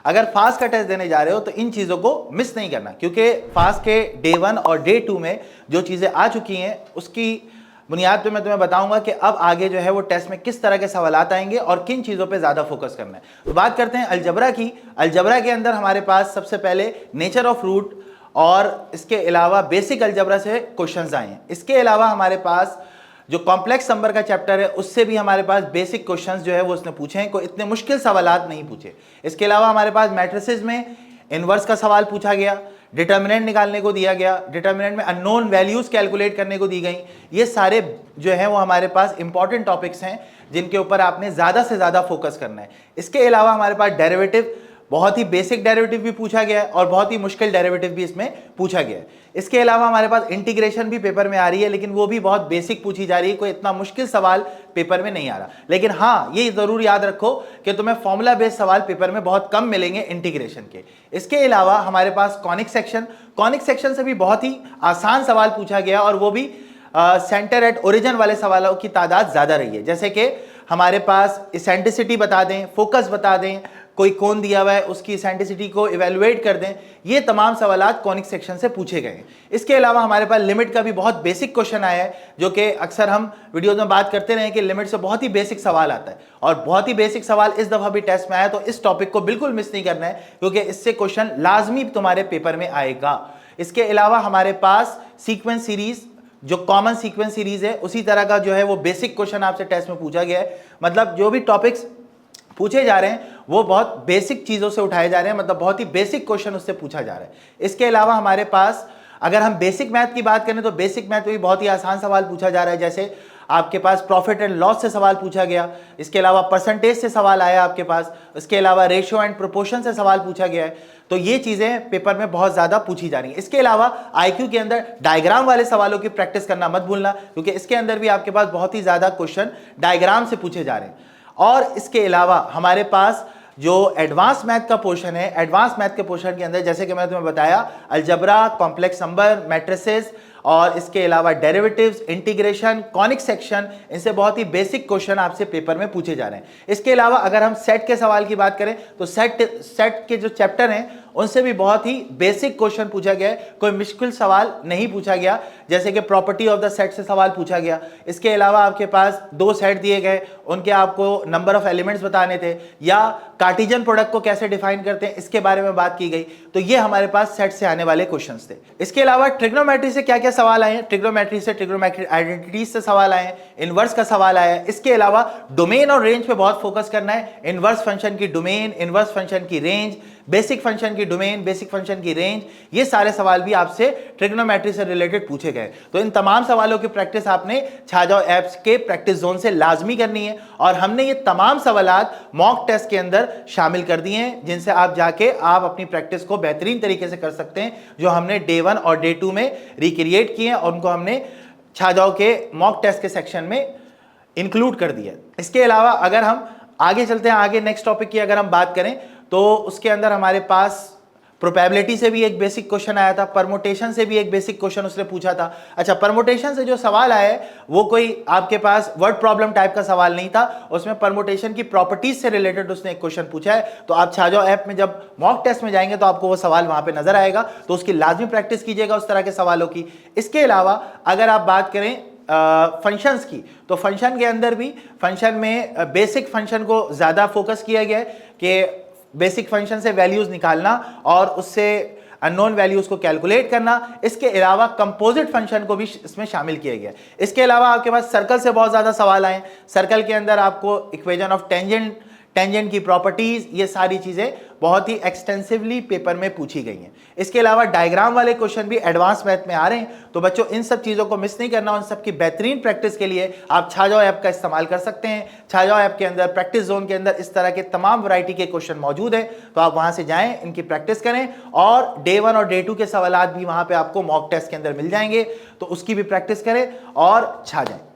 अगर फास्ट का टेस्ट देने जा रहे हो तो इन चीज़ों को मिस नहीं करना, क्योंकि फास्ट के डे 1 और डे 2 में जो चीज़ें आ चुकी हैं उसकी बुनियाद पे मैं तुम्हें बताऊंगा कि अब आगे जो है वो टेस्ट में किस तरह के सवालात आएंगे और किन चीज़ों पे ज़्यादा फोकस करना है। तो बात करते हैं अलजबरा की। अलजबरा के अंदर हमारे पास सबसे पहले नेचर ऑफ रूट और इसके अलावा बेसिक अलजबरा से क्वेश्चंस आए हैं। इसके अलावा हमारे पास जो कॉम्प्लेक्स नंबर का चैप्टर है उससे भी हमारे पास बेसिक क्वेश्चंस जो है वो उसने पूछे हैं, कोई इतने मुश्किल सवालात नहीं पूछे। इसके अलावा हमारे पास मैट्रिसेस में इनवर्स का सवाल पूछा गया, डिटर्मिनेंट निकालने को दिया गया, डिटर्मिनेंट में अननोन वैल्यूज कैलकुलेट करने को दी गई। ये सारे जो है वो हमारे पास इंपॉर्टेंट टॉपिक्स हैं जिनके ऊपर आपने ज़्यादा से ज़्यादा फोकस करना है। इसके अलावा हमारे पास डेरिवेटिव, बहुत ही बेसिक डेरिवेटिव भी पूछा गया है और बहुत ही मुश्किल डेरिवेटिव भी इसमें पूछा गया है। इसके अलावा हमारे पास इंटीग्रेशन भी पेपर में आ रही है, लेकिन वो भी बहुत बेसिक पूछी जा रही है, कोई इतना मुश्किल सवाल पेपर में नहीं आ रहा। लेकिन हाँ, ये जरूर याद रखो कि तुम्हें फॉर्मूला बेस्ड सवाल पेपर में बहुत कम मिलेंगे इंटीग्रेशन के। इसके अलावा हमारे पास कॉनिक सेक्शन से भी बहुत ही आसान सवाल पूछा गया और वो भी सेंटर एट ओरिजिन वाले सवालों की तादाद ज्यादा रही है। जैसे कि हमारे पास इसेंट्रिसिटी बता दें, फोकस बता दें, कोई कोण दिया हुआ है उसकी इसेंट्रिसिटी को इवेलुएट कर दें, ये तमाम सवालात कॉनिक सेक्शन से पूछे गए हैं। इसके अलावा हमारे पास लिमिट का भी बहुत बेसिक क्वेश्चन आया है, जो कि अक्सर हम वीडियोज में बात करते रहे कि लिमिट से बहुत ही बेसिक सवाल आता है और बहुत ही बेसिक सवाल इस दफा भी टेस्ट में आया। तो इस टॉपिक को बिल्कुल मिस नहीं करना है, क्योंकि इससे क्वेश्चन लाजमी तुम्हारे पेपर में आएगा। इसके अलावा हमारे पास सीक्वेंस सीरीज, जो कॉमन सीक्वेंस सीरीज है, उसी तरह का जो है वो बेसिक क्वेश्चन आपसे टेस्ट में पूछा गया है। मतलब जो भी टॉपिक्स पूछे जा रहे हैं वो बहुत बेसिक चीज़ों से उठाए जा रहे हैं, मतलब बहुत ही बेसिक क्वेश्चन उससे पूछा जा रहा है। इसके अलावा हमारे पास अगर हम बेसिक मैथ की बात करें तो बेसिक मैथ में भी बहुत ही आसान सवाल पूछा जा रहा है। जैसे आपके पास प्रॉफिट एंड लॉस से सवाल पूछा गया, इसके अलावा परसेंटेज से सवाल आया आपके पास, इसके अलावा रेशियो एंड प्रोपोर्शन से सवाल पूछा गया है। तो ये चीज़ें पेपर में बहुत ज़्यादा पूछी जा रही हैं। इसके अलावा आईक्यू के अंदर डायग्राम वाले सवालों की प्रैक्टिस करना मत भूलना, क्योंकि इसके अंदर भी आपके पास बहुत ही ज़्यादा क्वेश्चन डायग्राम से पूछे जा रहे हैं। और इसके अलावा हमारे पास जो एडवांस मैथ का पोर्शन है, एडवांस मैथ के पोर्शन के अंदर जैसे कि मैंने तुम्हें बताया अलजबरा, कॉम्प्लेक्स नंबर, मैट्रिसेस और इसके अलावा डेरिवेटिव्स, इंटीग्रेशन, कॉनिक सेक्शन, इनसे बहुत ही बेसिक क्वेश्चन आपसे पेपर में पूछे जा रहे हैं। इसके अलावा अगर हम सेट के सवाल की बात करें तो सेट के जो चैप्टर हैं उनसे भी बहुत ही बेसिक क्वेश्चन पूछा गया है, कोई मुश्किल सवाल नहीं पूछा गया। जैसे कि प्रॉपर्टी ऑफ द सेट से सवाल पूछा गया। इसके अलावा आपके पास 2 सेट दिए गए, उनके आपको नंबर ऑफ एलिमेंट्स बताने थे, या कार्टेशियन प्रोडक्ट को कैसे डिफाइन करते हैं इसके बारे में बात की गई। तो ये हमारे पास सेट से आने वाले क्वेश्चंस थे। इसके अलावा ट्रिग्नोमेट्री से क्या क्या सवाल आए हैं, ट्रिग्नोमेट्री से ट्रिग्नोमेट्रिक आइडेंटिटीज से सवाल आए हैं, इनवर्स का सवाल आया है। इसके अलावा डोमेन और रेंज पे बहुत फोकस करना है। इनवर्स फंक्शन की डोमेन, इनवर्स फंक्शन की रेंज, बेसिक फंक्शन की डोमेन, बेसिक फंक्शन की रेंज, ये सारे सवाल भी आपसे ट्रिग्नोमेट्री से रिलेटेड पूछे गए। तो इन तमाम सवालों की प्रैक्टिस आपने छाजाओ ऐप्स के प्रैक्टिस जोन से लाजमी करनी है और हमने ये तमाम सवालात मॉक टेस्ट के अंदर शामिल कर दिए हैं, जिनसे आप जाके आप अपनी प्रैक्टिस को बेहतरीन तरीके से कर सकते हैं, जो हमने डे 1 और डे 2 में रिक्रिएट किए हैं और उनको हमने छाजाओ के मॉक टेस्ट के सेक्शन में इंक्लूड कर दिया। इसके अलावा अगर हम आगे चलते हैं, आगे नेक्स्ट टॉपिक की अगर हम बात करें तो उसके अंदर हमारे पास प्रोबेबिलिटी से भी एक बेसिक क्वेश्चन आया था, परमुटेशन से भी एक बेसिक क्वेश्चन उसने पूछा था। अच्छा, परमुटेशन से जो सवाल आया है वो कोई आपके पास वर्ड प्रॉब्लम टाइप का सवाल नहीं था, उसमें परमुटेशन की प्रॉपर्टीज से रिलेटेड उसने एक क्वेश्चन पूछा है। तो आप छाजाओ ऐप में जब मॉक टेस्ट में जाएंगे तो आपको वो सवाल वहां पे नजर आएगा, तो उसकी लाजमी प्रैक्टिस कीजिएगा उस तरह के सवालों की। इसके अलावा अगर आप बात करें फंक्शंस की, तो फंक्शन के अंदर भी फंक्शन में बेसिक फंक्शन को ज्यादा फोकस किया गया है कि बेसिक फंक्शन से वैल्यूज निकालना और उससे अननोन वैल्यूज को कैलकुलेट करना। इसके अलावा कंपोजिट फंक्शन को भी इसमें शामिल किया गया। इसके अलावा आपके पास सर्कल से बहुत ज्यादा सवाल आए। सर्कल के अंदर आपको इक्वेशन ऑफ टेंजेंट की प्रॉपर्टीज, ये सारी चीजें बहुत ही एक्सटेंसिवली पेपर में पूछी गई हैं। इसके अलावा डायग्राम वाले क्वेश्चन भी एडवांस मैथ में आ रहे हैं। तो बच्चों इन सब चीज़ों को मिस नहीं करना। उन सब की बेहतरीन प्रैक्टिस के लिए आप छाजाओ ऐप का इस्तेमाल कर सकते हैं। छाजाओ ऐप के अंदर प्रैक्टिस जोन के अंदर इस तरह के तमाम वैरायटी के क्वेश्चन मौजूद हैं, तो आप वहां से जाएं, इनकी प्रैक्टिस करें और डे 1 और डे 2 के सवाल भी वहां पर आपको मॉक टेस्ट के अंदर मिल जाएंगे, तो उसकी भी प्रैक्टिस करें और छा जाएं।